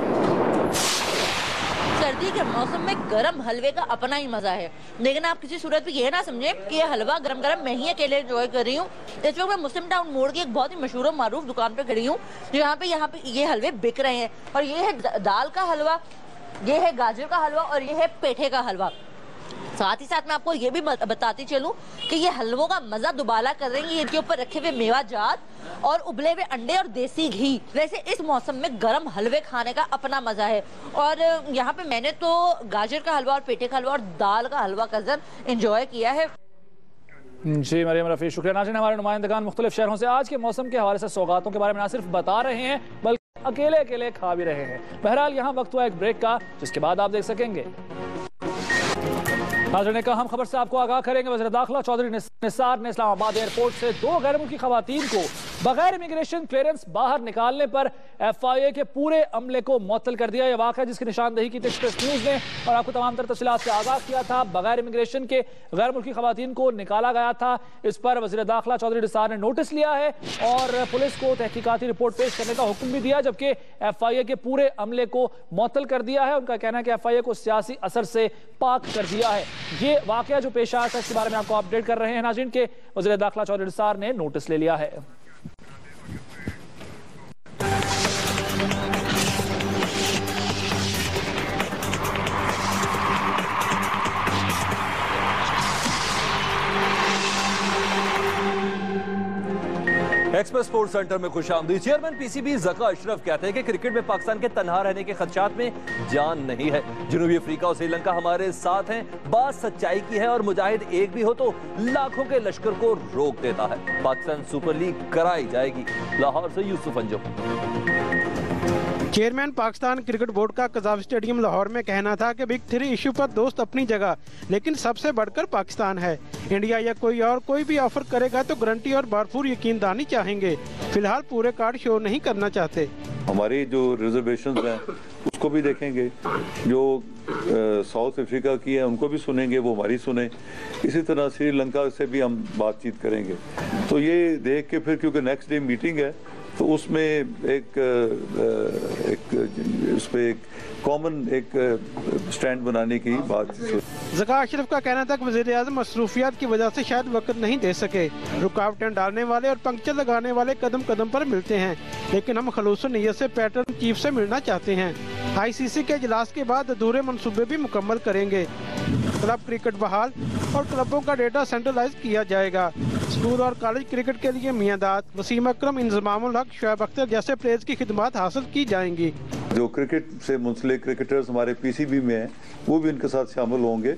सर्दी के मौसम में गरम हलवे का अपना ही मजा है, लेकिन आप किसी सूरत में ये ना समझे कि ये हलवा गरम गरम मैं ही अकेले एंजॉय कर रही हूँ। इस वक्त मैं मुस्लिम टाउन मोड़ की एक बहुत ही मशहूर और मारूफ दुकान पे खड़ी हूँ, यहाँ पे ये हलवे बिक रहे हैं। और ये है दाल का हलवा, ये है गाजर का हलवा और ये है पेठे का हलवा। साथ ही साथ मैं आपको ये भी बताती चलूं कि ये हलवों का मजा दुबाला कर रही है इनके ऊपर रखे हुए मेवा जात और उबले हुए अंडे और देसी घी। वैसे इस मौसम में गरम हलवे खाने का अपना मजा है। और यहाँ पे मैंने तो गाजर का हलवा और पेठे का हलवा और दाल का हलवा कज़न एंजॉय किया है।
जी मरियम रफ़ी, शुक्रिया। नाज़रीन, हमारे नुमाइंदगान मुख्तलिफ शहरों से आज के मौसम के हवाले से सौगातों के बारे में ना सिर्फ बता रहे हैं बल्कि अकेले अकेले खा भी रहे हैं। बहरहाल यहाँ वक्त हुआ एक ब्रेक का, जिसके बाद आप देख सकेंगे। नाज़रीन, एक अहम खबर से आपको आगाह करेंगे। वज़ीर दाखिला चौधरी निसार ने इस्लामाबाद एयरपोर्ट से 2 गैर मुल्की खवातीन को बगैर इमिग्रेशन क्लियरेंस बाहर निकालने पर FIA के पूरे अमले को मुअत्तल कर दिया। यह वाक़या जिसकी निशानदेही की एक्सप्रेस न्यूज़ ने और आपको तमाम तर तफसीलात से आगाह किया था। बगैर इमिग्रेशन के गैर मुल्की खवातीन को निकाला गया था। इस पर वज़ीर दाखिला चौधरी निसार ने नोटिस लिया है और पुलिस को तहकीकाती रिपोर्ट पेश करने का हुक्म भी दिया, जबकि FIA के पूरे अमले को मुअत्तल कर दिया है। उनका कहना है कि FIA को सियासी असर से पाक कर दिया है। ये वाक़या जो पेश आया था, इसके बारे में आपको अपडेट कर रहे हैं नाज़रीन के वज़ीर दाखिला चौधरी निसार ने नोटिस ले लिया है।
एक्सप्रेस स्पोर्ट्स सेंटर में खुशामदीद। चेयरमैन PCB ज़का अशरफ कहते हैं कि क्रिकेट में पाकिस्तान के तन्हा रहने के खदशात में जान नहीं है। जनूबी अफ्रीका और श्रीलंका हमारे साथ हैं, बात सच्चाई की है और मुजाहिद एक भी हो तो लाखों के लश्कर को रोक देता है। पाकिस्तान सुपर लीग कराई जाएगी। लाहौर से Yusuf Anjum.
Chairman Pakistan cricket board का कज़ाफ स्टेडियम लाहौर में कहना था कि बिग 3 इशू पर दोस्त अपनी जगह, लेकिन सबसे बढ़कर पाकिस्तान है। इंडिया या कोई भी ऑफर करेगा तो गारंटी और भरपूर यकीनदानी चाहेंगे। फिलहाल पूरे कार्ड शो नहीं करना चाहते।
हमारी जो रिजर्वेशंस हैं उसको भी देखेंगे, जो साउथ अफ्रीका की है उनको भी सुनेंगे, वो हमारी सुने। इसी तरह श्रीलंका से भी हम बातचीत करेंगे। तो ये देख के फिर, क्योंकि नेक्स्ट डे मीटिंग है, तो उसमें एक कॉमन स्टैंड बनाने की बात।
ज़का अशरफ का कहना था कि वज़ीर आज़म मसरूफियात की वजह से शायद वक्त नहीं दे सके। रुकावटें डालने वाले और पंक्चर लगाने वाले कदम कदम पर मिलते हैं, लेकिन हम खलूस नीयत से पैटर्न चीफ से मिलना चाहते हैं। ICC के इजलास के बाद अधूरे मंसूबे भी मुकम्मल करेंगे। क्लब क्रिकेट बहाल और क्लबों का डेटा सेंट्रलाइज किया जाएगा। स्कूल और कॉलेज क्रिकेट के लिए मियादात, वसीम अकरम, इंज़मामुल हक, शुएब अख्तर जैसे प्लेयर्स की खिदमत हासिल की जाएंगी।
जो क्रिकेट से मुंसलिक क्रिकेटर्स हमारे PCB में हैं, वो भी इनके साथ शामिल होंगे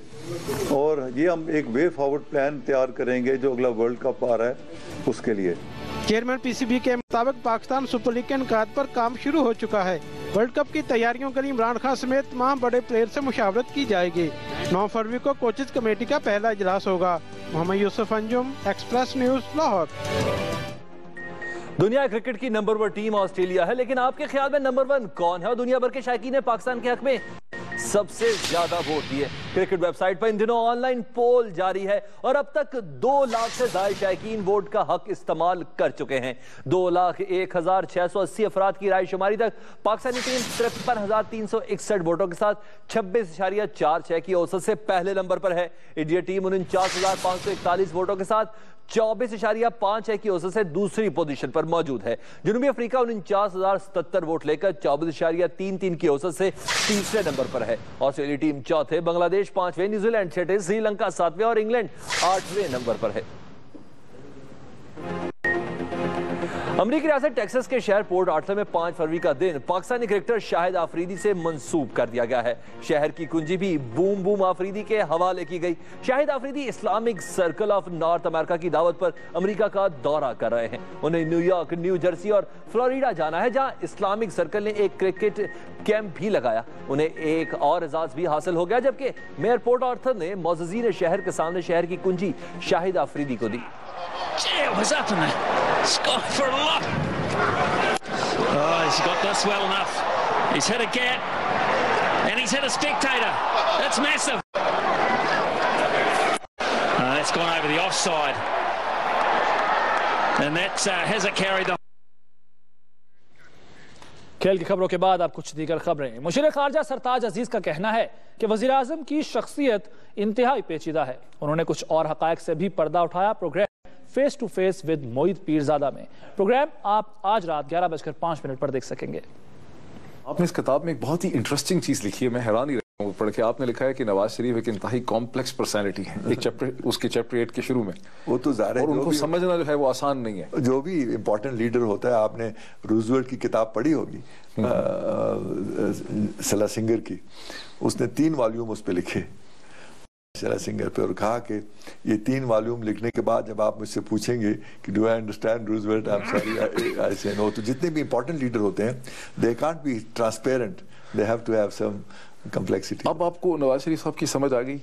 और ये हम एक वे फॉरवर्ड प्लान तैयार करेंगे जो अगला वर्ल्ड कप आ रहा है उसके लिए।
चेयरमैन PCB के मुताबिक पाकिस्तान सुपर लीग के इनकाद पर काम शुरू हो चुका है। वर्ल्ड कप की तैयारियों के लिए इमरान खान समेत तमाम बड़े प्लेयर से मुशावरत की जाएगी। 9 फरवरी को कोचेज कमेटी का पहला इजलास होगा। Mohammad Yusuf Anjum, express news, Lahore.
दुनिया क्रिकेट की नंबर 1 टीम ऑस्ट्रेलिया है, लेकिन आपके ख्याल में नंबर 1 कौन है? और दुनिया भर के शायकीन ने पाकिस्तान के हक में सबसे ज्यादा वोट दिए। क्रिकेट वेबसाइट पर इन दिनों ऑनलाइन पोल जारी है और अब तक 2 लाख से ज्यादा शायकीन वोट का हक इस्तेमाल कर चुके हैं। 2,01,680 अफराद की राय शुमारी तक पाकिस्तानी टीम 53,361 वोटों के साथ 26.46 की औसत से पहले नंबर पर है। इंडिया टीम 49,541 वोटों के साथ 24.56 की औसत से दूसरी पोजीशन पर मौजूद है। जनूबी अफ्रीका 49,077 वोट लेकर 24.33 की औसत से तीसरे नंबर पर है। ऑस्ट्रेलिया टीम चौथे, बांग्लादेश 5वें, न्यूजीलैंड 6ठे, श्रीलंका 7वें और इंग्लैंड 8वें नंबर पर है। अमरीकी रियासत टेक्सास के शहर पोर्ट आर्थर में 5 फरवरी का दिन पाकिस्तानी क्रिकेटर शाहिद आफरीदी से मंसूब कर दिया गया है। शहर की कुंजी भी बूम बूम आफरीदी के हवाले की गई। Shahid Afridi Islamic circle of north America की दावत पर अमेरिका का दौरा कर रहे हैं। उन्हें न्यूयॉर्क, न्यू जर्सी और फ्लोरिडा जाना है, जहां इस्लामिक सर्कल ने एक क्रिकेट कैंप भी लगाया। उन्हें एक और एजाज भी हासिल हो गया, जबकि मेयर पोर्ट आर्थर ने मोअज़्ज़िज़ीन शहर के सामने शहर की कुंजी शाहिद आफरीदी को दी।
What's happening? Scott for a lot. He's got this well enough. He's hit a gap, and he's hit a spectator. That's massive. That's gone over the offside, and that hasn't carried the.
खेल की खबरों के बाद अब कुछ दीगर खबरें। मुशीर खारजा सरताज अजीज का कहना है कि वजीर आजम की शख्सियत इंतहाई पेचीदा है। उन्होंने कुछ और हकायक से भी पर्दा उठाया। Program face to face with Moeed Pirzada में। प्रोग्राम आप आज रात 11:05 पर देख सकेंगे।
आपने इस किताब में एक बहुत ही इंटरेस्टिंग चीज लिखी है, मैं हैरान ही रहा हूँ पढ़ के। आपने लिखा है कि नवाज शरीफ एक इंतहाई कॉम्प्लेक्स पर्सनैलिटी है। एक चैप्टर, उसके चैप्टर 8 के शुरू में
वो तो ज़ाहिर है,
और उनको समझना जो है वो आसान नहीं है।
जो भी इम्पोर्टेंट लीडर होता है, आपने रूजवेल्ट की किताब पढ़ी होगी, सला सिंगर की, उसने 3 वॉल्यूम उस पर लिखे सला सिंगर पे, और कहा कि ये 3 वॉल्यूम लिखने के बाद जब आप मुझसे पूछेंगे कि do I understand Roosevelt, I am sorry I say no. तो जितने भी इंपॉर्टेंट लीडर होते हैं, they can't be transparent, they have to have some complexity.
अब आपको नवाज शरीफ साहब की समझ आ गई?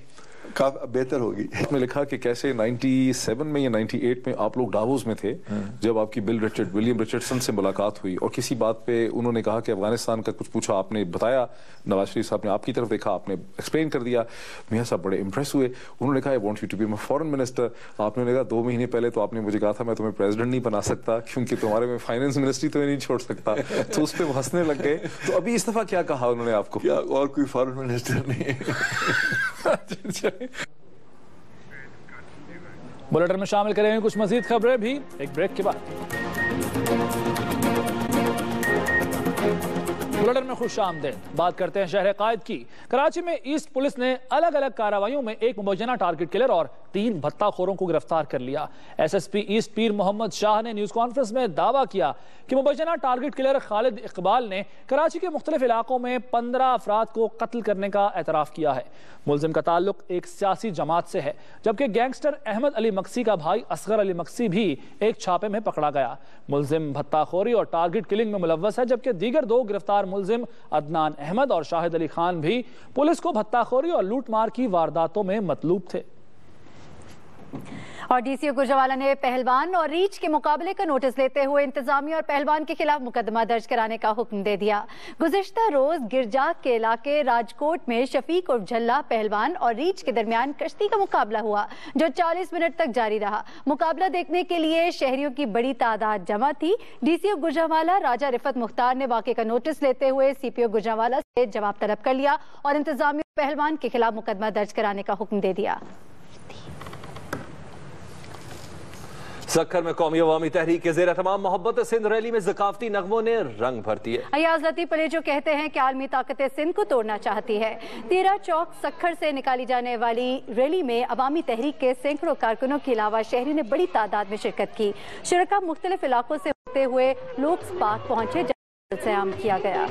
काफी बेहतर होगी।
इसमें लिखा कि कैसे 97 में या 98 में आप लोग डावोस में थे जब आपकी विलियम रिचर्डसन से मुलाकात हुई, और किसी बात पे उन्होंने कहा कि अफगानिस्तान का कुछ पूछा, आपने बताया, नवाज शरीफ साहब ने आपकी तरफ देखा, आपने एक्सप्लेन कर दिया, मियां साहब बड़े इंप्रेस हुए। उन्होंने कहा I want you to be my foreign minister. आपने कहा 2 महीने पहले तो आपने मुझे कहा था मैं तुम्हें प्रेसिडेंट नहीं बना सकता क्योंकि तुम्हारे में फाइनेंस मिनिस्ट्री तो नहीं छोड़ सकता। तो उस पर हंसने लग गए। तो अभी इस दफा क्या कहा उन्होंने आपको?
क्या और कोई फॉरेन मिनिस्टर नहीं?
बुलेटिन में शामिल करेंगे कुछ मजीद खबरें भी एक ब्रेक के बाद। बुलेटिन में खुश आमदीद। बात करते हैं शहर कायद की। कराची में ईस्ट पुलिस ने अलग अलग कार्रवाइयों में एक मुबैना टारगेट किलर और 3 भत्ताखोरों को गिरफ्तार कर लिया। SSP ईस्ट पीर मोहम्मद शाह ने न्यूज कॉन्फ्रेंस में दावा किया कि मुबैना टारगेट किलर खालिद इकबाल ने कराची के मुख्तलिफ इलाकों में 15 अफराद को कत्ल करने का एतराफ किया है। मुलजिम का ताल्लुक एक सियासी जमात से है, जबकि गैंगस्टर अहमद अली मक्सी का भाई असगर अली मक्सी भी एक छापे में पकड़ा गया। मुलजिम भत्ताखोरी और टारगेट किलिंग में मुलव्वस है, जबकि दीगर 2 गिरफ्तार मुलजिम अदनान अहमद और शाहिद अली खान भी पुलिस को भत्ताखोरी और लूटमार की वारदातों में मतलूब थे।
और DCO गुजरावाला ने पहलवान और रीच के मुकाबले का नोटिस लेते हुए इंतजामिया और पहलवान के खिलाफ मुकदमा दर्ज कराने का हुक्म दे दिया। गुज़िश्ता रोज गिरजाक के इलाके राजकोट में शफीक और झल्ला पहलवान और रीच के दरमियान कश्ती का मुकाबला हुआ, जो 40 मिनट तक जारी रहा। मुकाबला देखने के लिए शहरियों की बड़ी तादाद जमा थी। DCO गुजरावाला राजा रिफत मुख्तार ने वाक़े का नोटिस लेते हुए CPO गुजरावाला से जवाब तलब कर लिया और इंतजामिया पहलवान के खिलाफ मुकदमा दर्ज कराने का हुक्म दे दिया।
सक्खर में कौमी अवामी तहरीक के ज़ेर तमाम मोहब्बत सिंध रैली में ज़काफ़ती नगमों ने रंग भर दिए।
अयाज लतीफ़ पलेजो कहते हैं कि आलमी ताकतें सिंध को तोड़ना चाहती है। 13 चौक सक्खर से निकाली जाने वाली रैली में अवामी तहरीक के सैकड़ों कारकुनों के अलावा शहरी ने बड़ी तादाद में शिरकत की। शुरका मुख्तलिफ इलाकों से होते हुए लोक्स पार्क पहुंचे, जहां क़याम किया गया।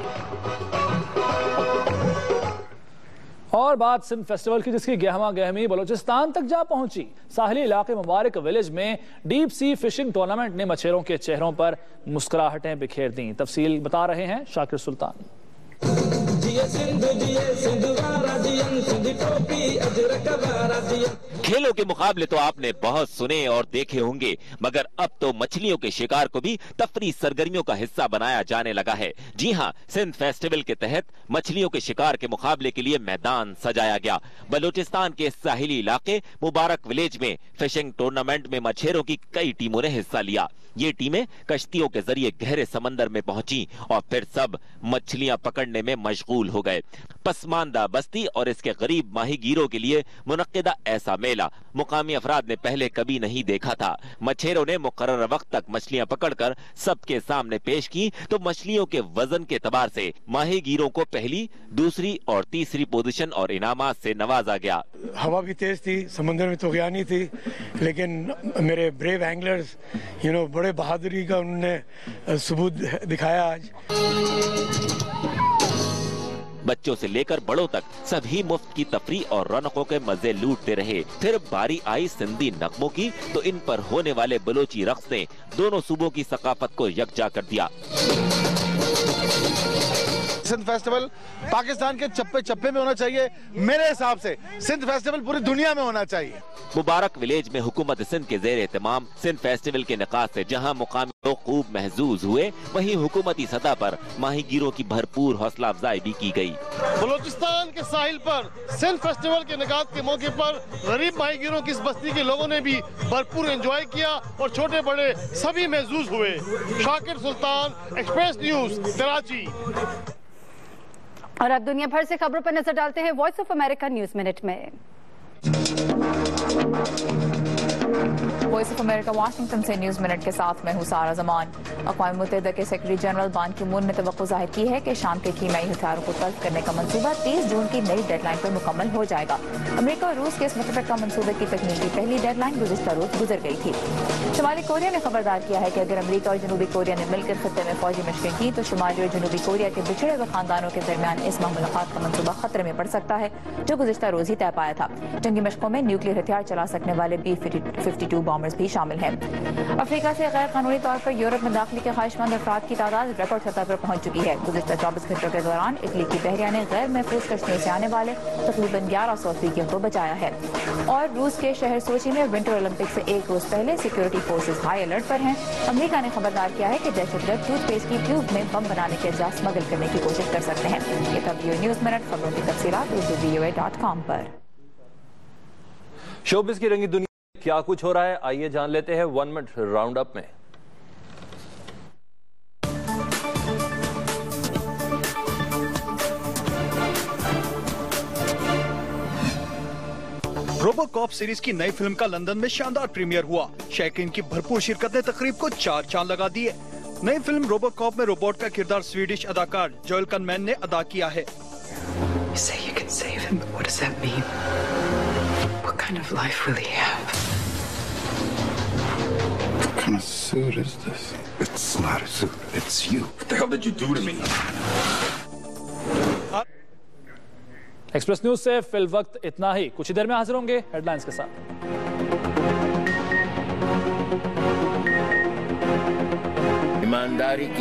और बात सिंध फेस्टिवल की, जिसकी गहमा गहमी बलूचिस्तान तक जा पहुंची। साहिली इलाके मुबारक विलेज में डीप सी फिशिंग टूर्नामेंट ने मछेरों के चेहरों पर मुस्कुराहटें बिखेर दी। तफसील बता रहे हैं शाकिर सुल्तान।
खेलों के मुकाबले तो आपने बहुत सुने और देखे होंगे, मगर अब तो मछलियों के शिकार को भी तफरी सरगर्मियों का हिस्सा बनाया जाने लगा है। जी हां, सिंध फेस्टिवल के तहत मछलियों के शिकार के मुकाबले के लिए मैदान सजाया गया। बलूचिस्तान के साहिली इलाके मुबारक विलेज में फिशिंग टूर्नामेंट में मछेरों की कई टीमों ने हिस्सा लिया। ये टीमें कश्तियों के जरिए गहरे समंदर में पहुंची और फिर सब मछलियां पकड़ने में मशगूल हो गए। पसमानदा बस्ती और इसके गरीब माहीगीरों के लिए मुनक्किदा ऐसा मेला मुकामी अफराद ने पहले कभी नहीं देखा था। मछेरों ने मुकर्रर वक्त तक मछलियां पकड़कर सबके सामने पेश की तो मछलियों के वजन के एतबार से माहीगीरों को पहली, दूसरी और तीसरी पोजीशन और इनामात से नवाजा गया।
हवा भी तेज थी, समुद्र में तूफानी थी, लेकिन मेरे ब्रेव एंगलर्स बड़े बहादुरी का उन्होंने सबूत दिखाया। आज
बच्चों से लेकर बड़ों तक सभी मुफ्त की तफरी और रौनकों के मजे लूटते रहे। फिर बारी आई सिंधी नगमों की तो इन पर होने वाले बलोची रक्स ने दोनों सूबों की सकाफत को यकजा कर दिया।
सिंध फेस्टिवल पाकिस्तान के चप्पे चप्पे में होना चाहिए। मेरे हिसाब से सिंध फेस्टिवल पूरी दुनिया में होना चाहिए।
मुबारक विलेज में हुकूमत सिंध के ज़ेर एहतमाम सिंध फेस्टिवल के निकात से जहां मुकामी लोग खूब महजूज हुए, वहीं हुकूमती सतह पर माहीगीरों की भरपूर हौसला अफजाई भी की गई।
बलोचिस्तान के साहिल पर सिंध फेस्टिवल के निकात के मौके पर गरीब माहीगीरों की इस बस्ती के लोगों ने भी भरपूर एंजॉय किया और छोटे बड़े सभी महजूज हुए। शाकिर सुल्तान, एक्सप्रेस न्यूज, कराची।
और अब दुनिया भर से खबरों पर नजर डालते हैं voice of America news minute में।
वॉइस ऑफ अमेरिका वाशिंगटन से न्यूज मिनट के साथ मैं हूं सारा जमान। अक़वाम मुत्तहिदा के सेक्रेटरी जनरल बान की मून ने तवक्को जाहिर की है कि शाम के कीमियाई हथियारों को तल्फ करने का मंसूबा 30 जून की नई डेडलाइन पर मुकम्मल हो जाएगा। अमेरिका और रूस के इस मुतफ़िक़ा मंसूबे की तकमील की पहली डेडलाइन गुज़िश्ता रोज गुजर गई थी। शुमाली कोरिया ने खबरदार किया है कि अगर अमेरिका और जनूबी कोरिया ने मिलकर खत्ते में फौजी मशक़ें की तो शुमाली और जनूबी कोरिया के बिछड़े हुए खानदानों के दरमियान इस माह मुलाकात का मंसूबा खतरे में पड़ सकता है, जो गुज़िश्ता रोज ही तय पाया था। जंगी मशकों में न्यूक्लियर हथियार चला सकने वाले B-52 बॉम्बर्स भी शामिल हैं। अफ्रीका से गैर कानूनी तौर पर यूरोप में दाखिले के ख्वाहिशमंद अफराद की तादाद रिकॉर्ड सतह पर पहुंच चुकी है। गुज़िश्ता 24 घंटों के दौरान इटली की बहरिया ने गैर महफूज कश्तियों से आने वाले तकरीबन 1100 अफ्रीकियों को बचाया है। और रूस के शहर सोची में विंटर ओलंपिक से एक रोज पहले सिक्योरिटी फोर्सेज हाई अलर्ट पर हैं। अमेरिका ने खबरदार किया है कि दहशतगर्द टूथपेस्ट की ट्यूब में बम बनाने के अज्जा स्मगल करने की कोशिश कर सकते हैं। ये था न्यूज मिनट। खबरों की तफसीलात VOA.com पर।
शोबिस की रंगी दुनिया क्या कुछ हो रहा है, आइए जान लेते हैं 1 मिनट राउंड अप में।
रोबोकॉप सीरीज की नई फिल्म का लंदन में शानदार प्रीमियर हुआ। शायकीन की भरपूर शिरकत ने तकरीब को 4 चांद लगा दिए। नई फिल्म रोबोकॉप में रोबोट का किरदार स्वीडिश अदाकार जोएल कनमैन ने अदा किया है।
What kind of life will he have?
What kind of suit is this? It's not a suit, it's you. What the hell did you do to me?
Express news से फिल वक्त इतना ही। कुछ ही देर में हाजिर होंगे हेडलाइंस के साथ।
ईमानदारी की